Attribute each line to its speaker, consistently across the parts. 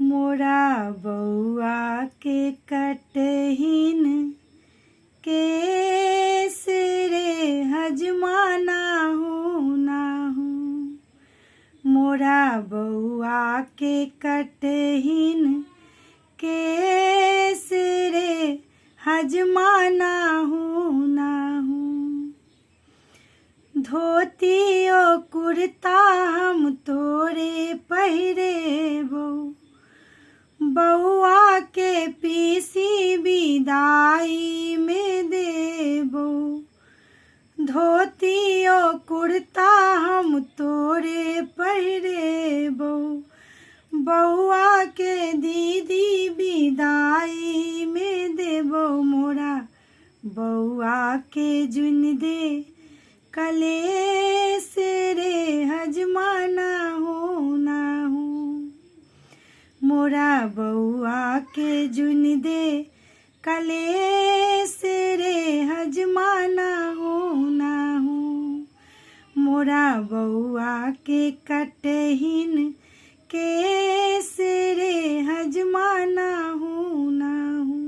Speaker 1: मोरा बउआ के कटहिन केस रे हजमाना हूँ ना हूँ। मोरा बउआ के कटहिन केस रे हजमाना हूँ ना हूँ। धोतियो कुर्ता हम तोरे पहिरेबो, बउआ के पीसी विदाई में देबो। धोतियो कुर्ता हम तोरे पहिरेबो, बउआ के दीदी विदाई में देबो। मोरा बउआ के जुन दे कलेस रे हजमाना हूँ ना हूँ। मोरा बउआ के जुन दे कलेस रे हजमाना हूँ ना हूँ। मोरा बउआ के कटहिन केस रे हजमाना हूँ ना हूँ।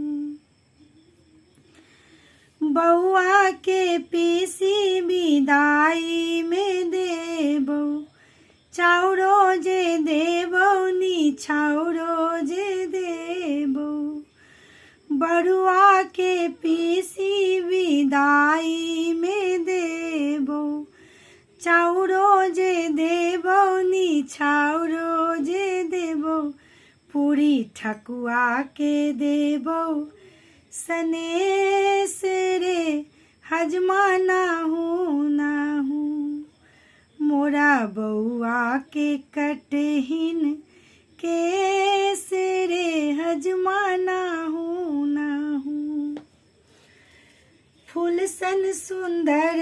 Speaker 1: बउआ के पीसी विदाई में देबो, चाउरो जे देबो नी छाउरो जे देबो। बरुआ के पीसी विदाई में देबो, चाउरो जे देबो नी छाउरो जे देबो। पूरी ठकुआ के देबो सनेस रे हजमाना हूँ ना हूँ। मोरा बउआ के कटहिन केस रे हजमाना हूँ ना हूँ। फूल सन सुंदर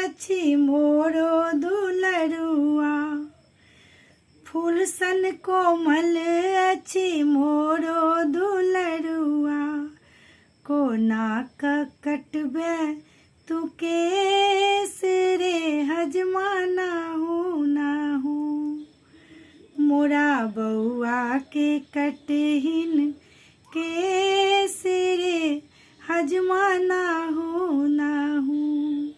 Speaker 1: अछि मोरो दुलरुआ, फूल सन कोमल अछि मोरो दुलरुआ। कोना कटबे तू केस रे हजमाना हूँ ना हूँ। मोरा बउआ के कटहिन केस रे हजमाना हूँ ना हूँ।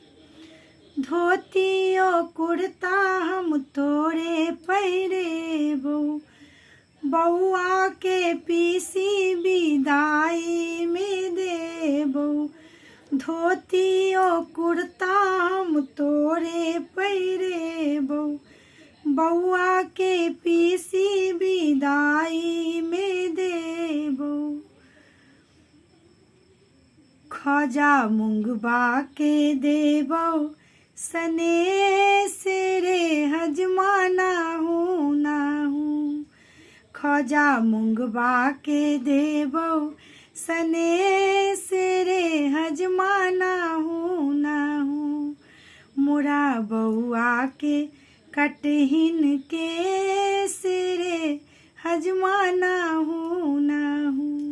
Speaker 1: धोतियो कुर्ता हम तोरे पहिरेबो, बउआ के पीसी विदाई में देबो। धोतियो कुर्ता हम तोरे पहिरेबो, बउआ के पीसी विदाई में देबो। खजा मुंगबा के देबो सनेस रे हजमाना हूँ ना हूँ। खजा मुंगबा के देबो सनेस रे हजमाना हूँ ना हूँ। मोरा बउआ के कटहिन केस रे हजमाना हूँ ना हूँ।